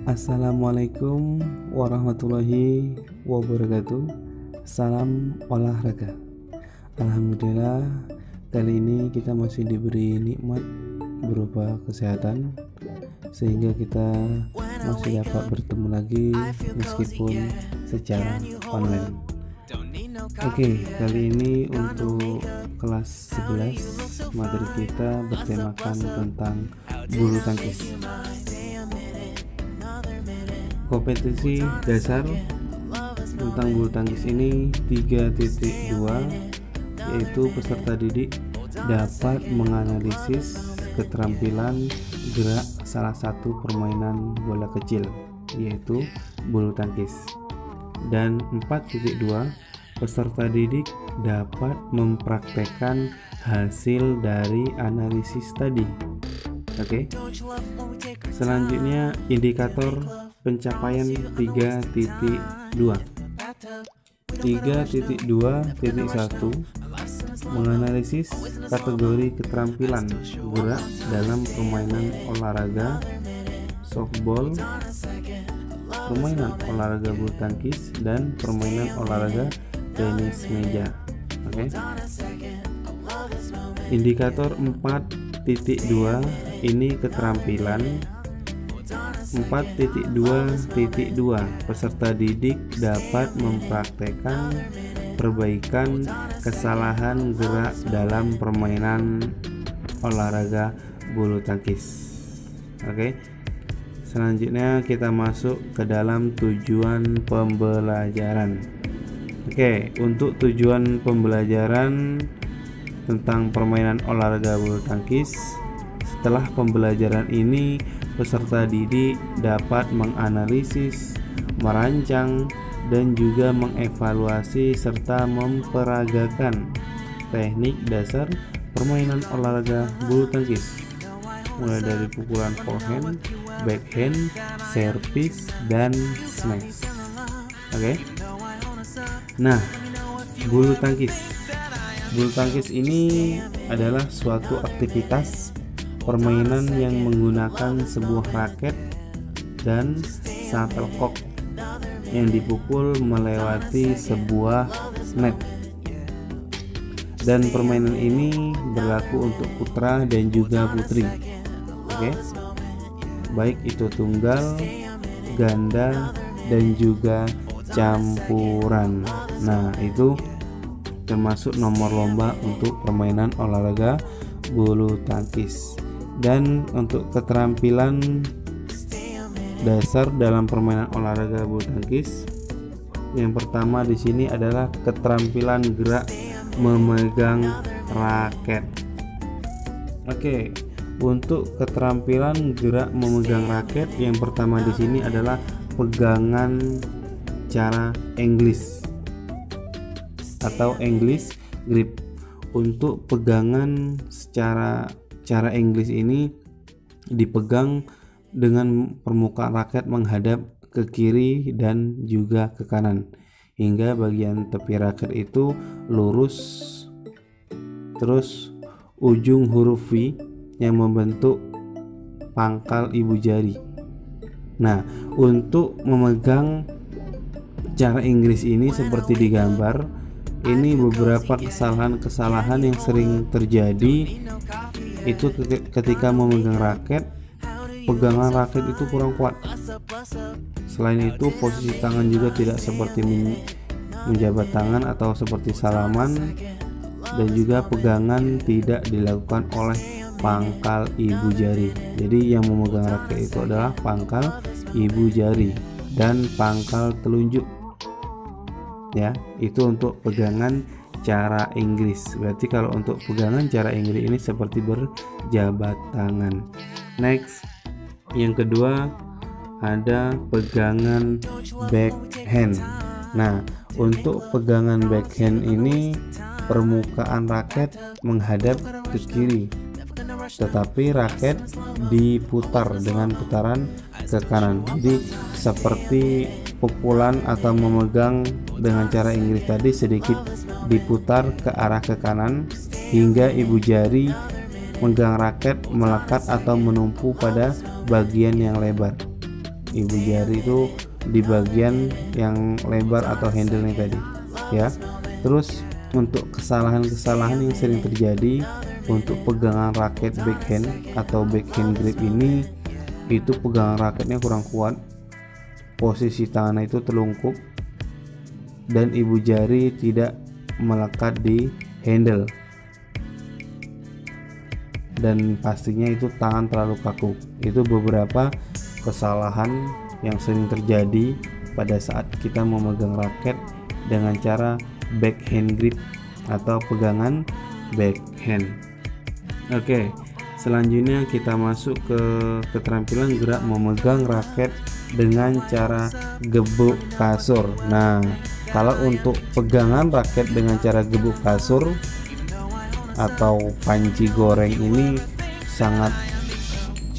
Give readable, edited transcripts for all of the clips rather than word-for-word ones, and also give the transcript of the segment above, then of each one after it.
Assalamualaikum warahmatullahi wabarakatuh. Salam olahraga. Alhamdulillah, kali ini kita masih diberi nikmat berupa kesehatan, sehingga kita masih dapat bertemu lagi meskipun secara online. Oke, kali ini untuk kelas 11 materi kita bertemakan tentang bulu tangkis. Kompetisi dasar tentang bulu tangkis ini 3.2, yaitu peserta didik dapat menganalisis keterampilan gerak salah satu permainan bola kecil, yaitu bulu tangkis. Dan 4.2, peserta didik dapat mempraktekkan hasil dari analisis tadi. Oke. Selanjutnya indikator pencapaian 3.2. 3.2.1 menganalisis kategori keterampilan gerak dalam permainan olahraga softball, permainan olahraga bulu tangkis, dan permainan olahraga tenis meja. Oke. Indikator 4.2 ini keterampilan. 4.2.2 peserta didik dapat mempraktekkan perbaikan kesalahan gerak dalam permainan olahraga bulu tangkis. Oke. Selanjutnya kita masuk ke dalam tujuan pembelajaran. Oke, untuk tujuan pembelajaran tentang permainan olahraga bulu tangkis, setelah pembelajaran ini peserta didik dapat menganalisis, merancang, dan juga mengevaluasi serta memperagakan teknik dasar permainan olahraga bulu tangkis, mulai dari pukulan forehand, backhand, servis, dan smash. Oke. Nah, bulu tangkis. Bulu tangkis ini adalah suatu aktivitas permainan yang menggunakan sebuah raket dan shuttlecock yang dipukul melewati sebuah net. Dan permainan ini berlaku untuk putra dan juga putri. Oke. Baik itu tunggal, ganda, dan juga campuran. Nah, itu termasuk nomor lomba untuk permainan olahraga bulu tangkis. Dan untuk keterampilan dasar dalam permainan olahraga bulu tangkis, yang pertama di sini adalah keterampilan gerak memegang raket. Oke, untuk keterampilan gerak memegang raket, yang pertama di sini adalah pegangan cara English atau English grip. Untuk pegangan cara English ini dipegang dengan permukaan raket menghadap ke kiri dan juga ke kanan, hingga bagian tepi raket itu lurus. Terus ujung huruf V yang membentuk pangkal ibu jari. Nah, untuk memegang cara Inggris ini seperti digambar, ini beberapa kesalahan yang sering terjadi itu ketika memegang raket. Pegangan raket itu kurang kuat. Selain itu, posisi tangan juga tidak seperti menjabat tangan atau seperti salaman, dan juga pegangan tidak dilakukan oleh pangkal ibu jari. Jadi yang memegang raket itu adalah pangkal ibu jari dan pangkal telunjuk. Ya, itu untuk pegangan cara Inggris. Berarti kalau untuk pegangan cara Inggris ini seperti berjabat tangan. Next, yang kedua ada pegangan backhand. Nah, untuk pegangan backhand ini permukaan raket menghadap ke kiri, tetapi raket diputar dengan putaran ke kanan. Jadi seperti pukulan atau memegang dengan cara Inggris tadi, sedikit diputar ke arah ke kanan hingga ibu jari megang raket melekat atau menumpu pada bagian yang lebar. ibu jari itu di bagian yang lebar atau handle-nya tadi ya. Terus untuk kesalahan-kesalahan yang sering terjadi untuk pegangan raket backhand atau backhand grip ini, itu pegangan raketnya kurang kuat, posisi tangannya itu telungkup, dan ibu jari tidak melekat di handle, dan pastinya itu tangan terlalu kaku. Itu beberapa kesalahan yang sering terjadi pada saat kita memegang raket dengan cara backhand grip atau pegangan backhand. Oke, selanjutnya kita masuk ke keterampilan gerak memegang raket dengan cara gebuk kasur. Nah, kalau untuk pegangan raket dengan cara gebuk kasur atau panci goreng ini sangat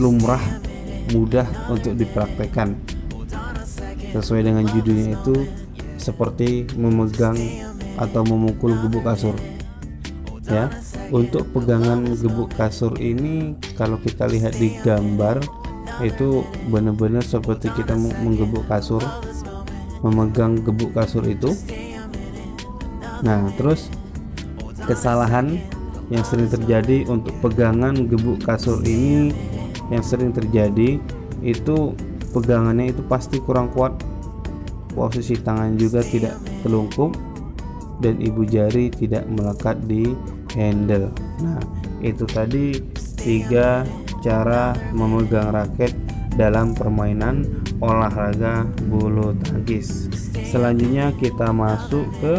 lumrah, mudah untuk dipraktekkan. Sesuai dengan judulnya itu seperti memegang atau memukul gebuk kasur ya. Untuk pegangan gebuk kasur ini kalau kita lihat di gambar itu benar-benar seperti kita menggebuk kasur, memegang gebuk kasur itu. Nah, terus kesalahan yang sering terjadi untuk pegangan gebuk kasur ini, yang sering terjadi itu pegangannya itu pasti kurang kuat, posisi tangan juga tidak telungkup, dan ibu jari tidak melekat di handle. Nah, itu tadi 3 cara memegang raket dalam permainan olahraga bulu tangkis. Selanjutnya kita masuk ke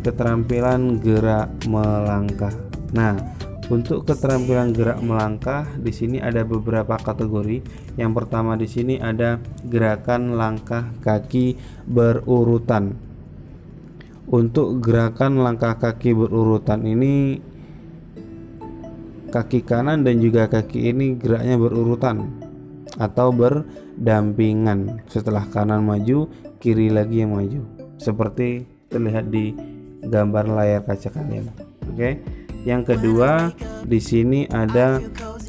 keterampilan gerak melangkah. Nah, untuk keterampilan gerak melangkah di sini ada beberapa kategori. Yang pertama di sini ada gerakan langkah kaki berurutan. Untuk gerakan langkah kaki berurutan ini, kaki kanan dan juga kaki ini geraknya berurutan atau berdampingan. Setelah kanan maju, kiri lagi yang maju, seperti terlihat di gambar layar kaca kalian. Oke. Yang kedua, di sini ada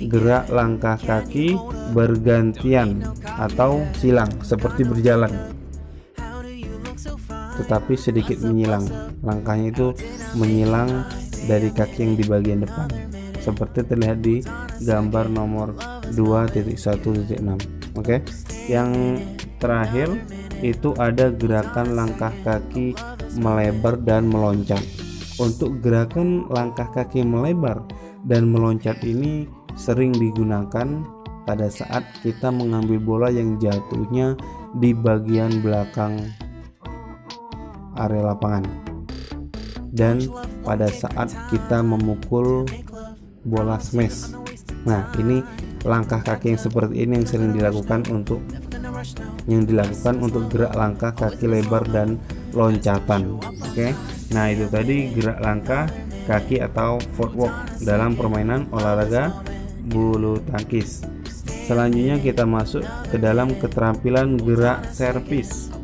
gerak langkah kaki bergantian atau silang, seperti berjalan tetapi sedikit menyilang. Langkahnya itu menyilang dari kaki yang di bagian depan, seperti terlihat di gambar nomor 2.1.6. Oke. Yang terakhir itu ada gerakan langkah kaki melebar dan meloncat. Untuk gerakan langkah kaki melebar dan meloncat ini sering digunakan pada saat kita mengambil bola yang jatuhnya di bagian belakang area lapangan, dan pada saat kita memukul bola smash. Nah, ini langkah kaki yang seperti ini yang sering dilakukan untuk gerak langkah kaki lebar dan loncatan. Oke. Nah, itu tadi gerak langkah kaki atau footwork dalam permainan olahraga bulu tangkis. Selanjutnya kita masuk ke dalam keterampilan gerak servis.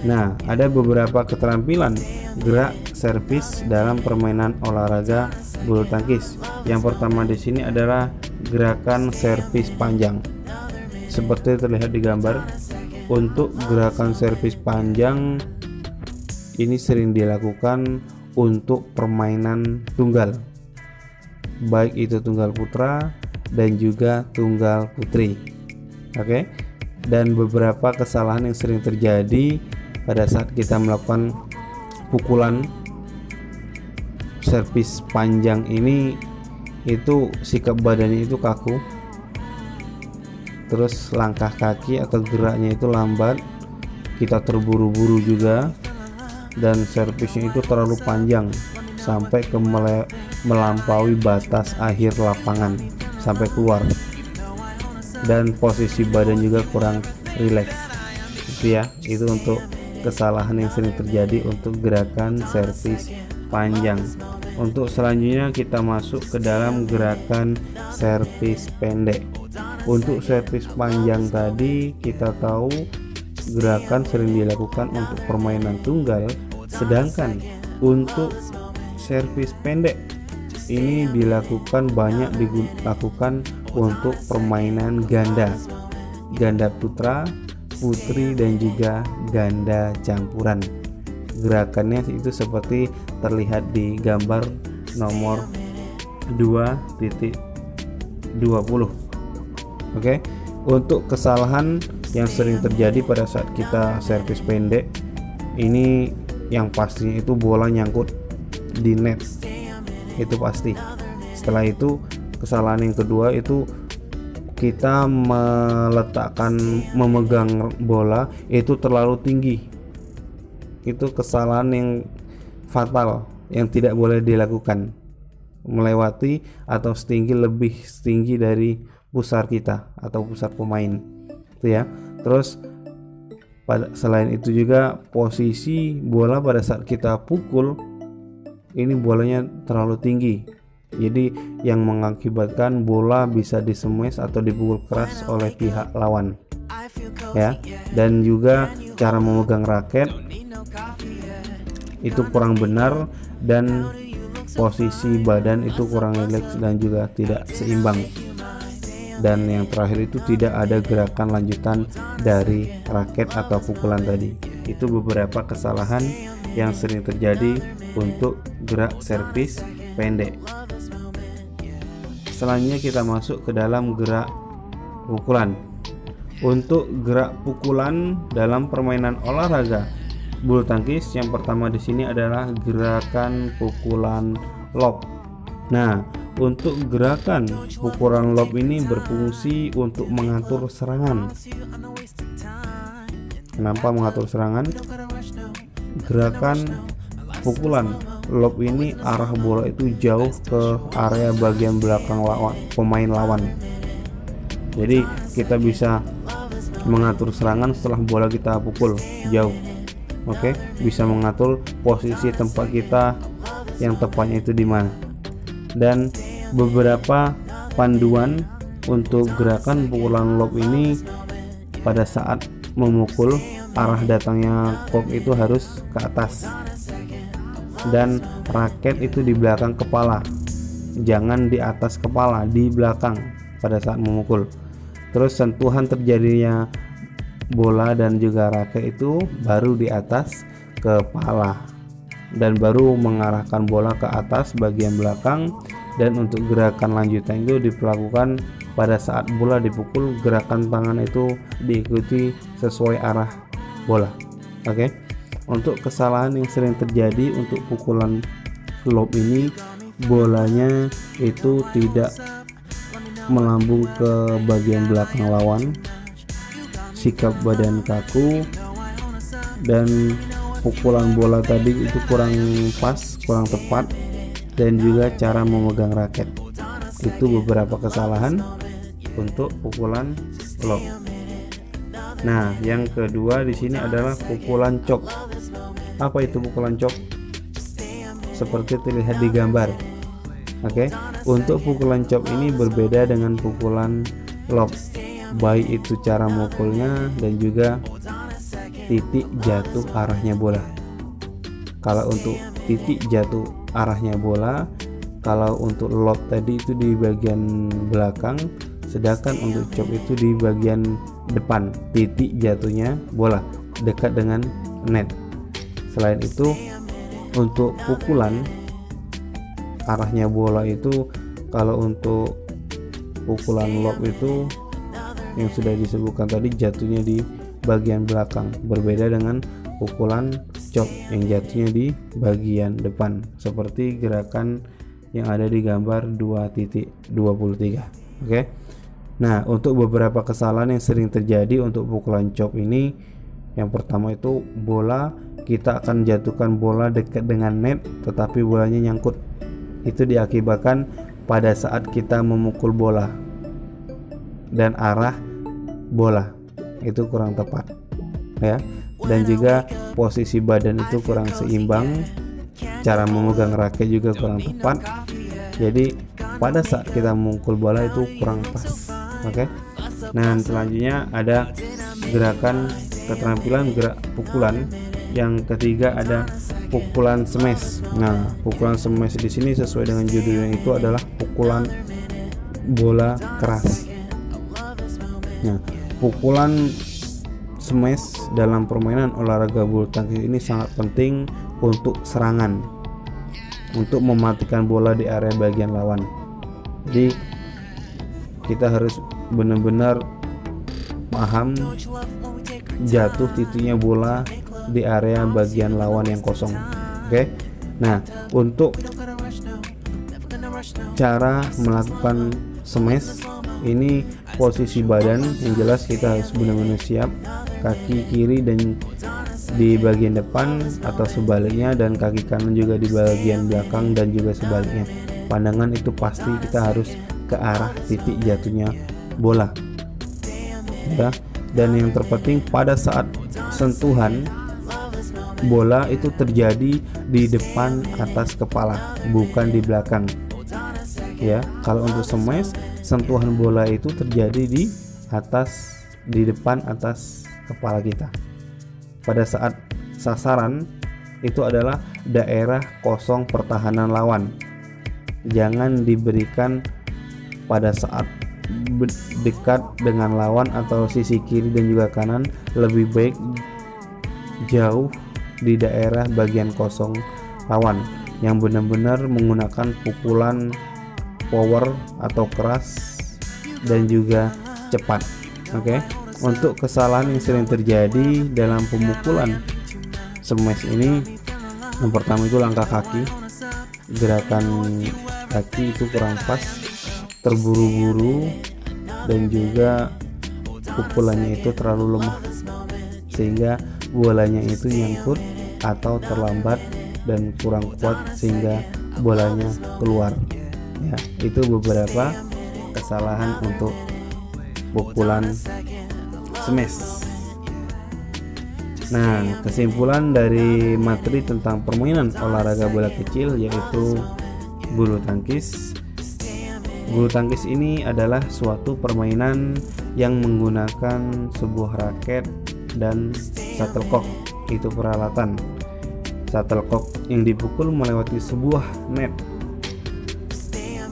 Nah, ada beberapa keterampilan gerak servis dalam permainan olahraga bulu tangkis. Yang pertama di sini adalah gerakan servis panjang. Seperti terlihat di gambar, untuk gerakan servis panjang ini sering dilakukan untuk permainan tunggal, baik itu tunggal putra dan juga tunggal putri. Oke. Dan beberapa kesalahan yang sering terjadi pada saat kita melakukan pukulan servis panjang ini, itu sikap badannya itu kaku, terus langkah kaki atau geraknya itu lambat, kita terburu-buru juga, dan servisnya itu terlalu panjang sampai ke melampaui batas akhir lapangan sampai keluar, dan posisi badan juga kurang rileks. Itu ya, itu untuk kesalahan yang sering terjadi untuk gerakan servis panjang. Untuk selanjutnya kita masuk ke dalam gerakan servis pendek. Untuk servis panjang tadi kita tahu gerakan sering dilakukan untuk permainan tunggal, sedangkan untuk servis pendek ini banyak dilakukan untuk permainan ganda. ganda putra, putri, dan juga ganda campuran. Gerakannya itu seperti terlihat di gambar nomor 2.20. Oke. Untuk kesalahan yang sering terjadi pada saat kita servis pendek, ini yang pastinya itu bola nyangkut di net, itu pasti. Setelah itu kesalahan yang kedua itu kita memegang bola itu terlalu tinggi. Itu kesalahan yang fatal yang tidak boleh dilakukan, melewati atau lebih tinggi dari pusar kita atau pusar pemain itu ya. Terus selain itu juga posisi bola pada saat kita pukul ini bolanya terlalu tinggi, jadi yang mengakibatkan bola bisa dismash atau dipukul keras oleh pihak lawan ya. Dan juga cara memegang raket itu kurang benar, dan posisi badan itu kurang rileks dan juga tidak seimbang. Dan yang terakhir itu tidak ada gerakan lanjutan dari raket atau pukulan tadi. Itu beberapa kesalahan yang sering terjadi untuk gerak servis pendek. Selanjutnya kita masuk ke dalam gerak pukulan. Untuk gerak pukulan dalam permainan olahraga bulu tangkis, yang pertama di sini adalah gerakan pukulan lob. Nah, untuk gerakan pukulan lob ini berfungsi untuk mengatur serangan. Kenapa mengatur serangan? Gerakan pukulan lob ini arah bola itu jauh ke area bagian belakang pemain lawan. Jadi kita bisa mengatur serangan setelah bola kita pukul jauh. Oke, bisa mengatur posisi tempat kita yang tepatnya itu di mana. Dan beberapa panduan untuk gerakan pukulan lob ini, pada saat memukul arah datangnya kok itu harus ke atas dan raket itu di belakang kepala, jangan di atas kepala, di belakang pada saat memukul. Terus sentuhan terjadinya bola dan juga raket itu baru di atas kepala, dan baru mengarahkan bola ke atas bagian belakang. Dan untuk gerakan lanjutan itu dilakukan pada saat bola dipukul, gerakan tangan itu diikuti sesuai arah bola. Oke. Untuk kesalahan yang sering terjadi untuk pukulan lob ini, bolanya itu tidak melambung ke bagian belakang lawan, sikap badan kaku, dan pukulan bola tadi itu kurang pas, kurang tepat, dan juga cara memegang raket. Itu beberapa kesalahan untuk pukulan lob. Nah, yang kedua di sini adalah pukulan cok. Apa itu pukulan cok? Seperti terlihat di gambar. Oke, untuk pukulan cok ini berbeda dengan pukulan lob, baik itu cara mukulnya dan juga titik jatuh arahnya bola. Kalau untuk titik jatuh arahnya bola, kalau untuk lob tadi itu di bagian belakang, sedangkan untuk chop itu di bagian depan, titik jatuhnya bola dekat dengan net. Selain itu, untuk pukulan arahnya bola itu, kalau untuk pukulan lob itu yang sudah disebutkan tadi jatuhnya di bagian belakang, berbeda dengan pukulan chop yang jatuhnya di bagian depan, seperti gerakan yang ada di gambar 2.23. Oke. Nah, untuk beberapa kesalahan yang sering terjadi untuk pukulan chop ini, yang pertama itu bola, kita akan jatuhkan bola dekat dengan net tetapi bolanya nyangkut. Itu diakibatkan pada saat kita memukul bola dan arah bola itu kurang tepat ya. Dan juga posisi badan itu kurang seimbang, cara memegang raket juga kurang tepat. Jadi pada saat kita memukul bola itu kurang pas. Oke. Nah, selanjutnya ada gerakan keterampilan gerak pukulan. Yang ketiga ada pukulan smash. Nah, pukulan smash di sini sesuai dengan judulnya itu adalah pukulan bola keras. Nah, pukulan smash dalam permainan olahraga bulu tangkis ini sangat penting untuk serangan, untuk mematikan bola di area bagian lawan. Jadi kita harus benar-benar paham jatuh titiknya bola di area bagian lawan yang kosong. Oke. Nah, untuk cara melakukan smash ini, posisi badan yang jelas kita harus benar-benar siap, kaki kiri dan di bagian depan atau sebaliknya, dan kaki kanan juga di bagian belakang dan juga sebaliknya. Pandangan itu pasti kita harus ke arah titik jatuhnya bola ya. Dan yang terpenting, pada saat sentuhan bola itu terjadi di depan atas kepala, bukan di belakang ya. Kalau untuk smash, sentuhan bola itu terjadi di atas, di depan atas kepala kita. Pada saat sasaran itu adalah daerah kosong pertahanan lawan. Jangan diberikan pada saat dekat dengan lawan atau sisi kiri dan juga kanan. Lebih baik jauh di daerah bagian kosong lawan, yang benar-benar menggunakan pukulan power atau keras dan juga cepat. Oke. Untuk kesalahan yang sering terjadi dalam pemukulan smash ini, yang pertama itu langkah kaki. Gerakan kaki itu kurang pas, terburu-buru, dan juga pukulannya itu terlalu lemah sehingga bolanya itu nyangkut atau terlambat dan kurang kuat sehingga bolanya keluar ya. Itu beberapa kesalahan untuk pukulan smash. Nah, kesimpulan dari materi tentang permainan olahraga bola kecil yaitu bulu tangkis. Bulu tangkis ini adalah suatu permainan yang menggunakan sebuah raket dan shuttlecock, itu peralatan. Shuttlecock yang dipukul melewati sebuah net.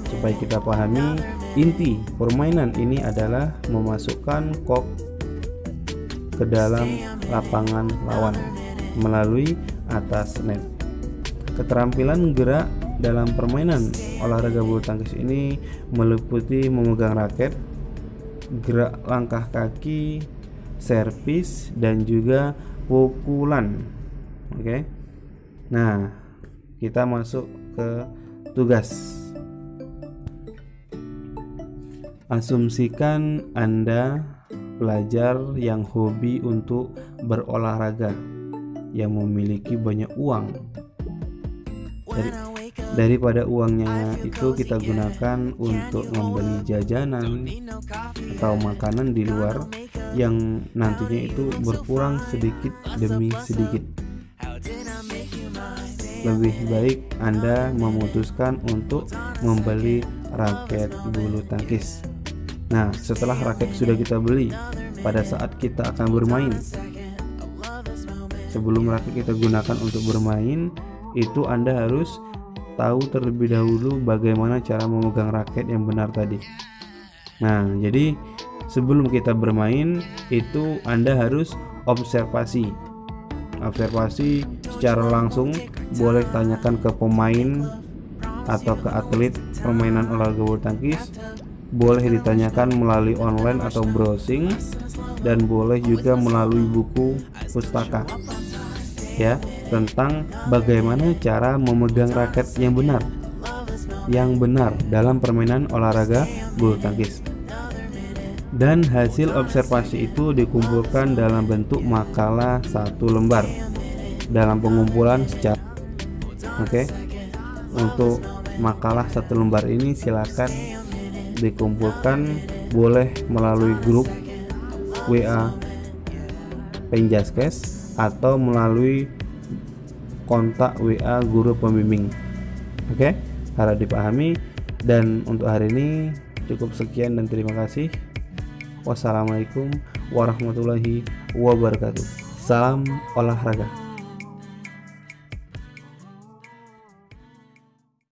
Supaya kita pahami, inti permainan ini adalah memasukkan kok ke dalam lapangan lawan melalui atas net. Keterampilan gerak dalam permainan olahraga bulu tangkis ini meliputi memegang raket, gerak langkah kaki, servis, dan juga pukulan. Oke. Nah, kita masuk ke tugas. Asumsikan Anda pelajar yang hobi untuk berolahraga, yang memiliki banyak uang. Daripada uangnya itu kita gunakan untuk membeli jajanan atau makanan di luar yang nantinya itu berkurang sedikit demi sedikit. Lebih baik Anda memutuskan untuk membeli raket bulu tangkis. Nah, setelah raket sudah kita beli, pada saat kita akan bermain, sebelum raket kita gunakan untuk bermain, itu Anda harus tahu terlebih dahulu bagaimana cara memegang raket yang benar tadi. Nah, jadi sebelum kita bermain itu Anda harus observasi secara langsung. Boleh tanyakan ke pemain atau ke atlet permainan olahraga bulu tangkis, boleh ditanyakan melalui online atau browsing, dan boleh juga melalui buku pustaka ya, tentang bagaimana cara memegang raket yang benar dalam permainan olahraga bulu tangkis. Dan hasil observasi itu dikumpulkan dalam bentuk makalah 1 lembar dalam pengumpulan secara Untuk makalah 1 lembar ini silakan dikumpulkan, boleh melalui grup WA Penjaskes atau melalui kontak WA guru pembimbing. Harap dipahami. Dan untuk hari ini cukup sekian dan terima kasih. Wassalamualaikum warahmatullahi wabarakatuh. Salam olahraga.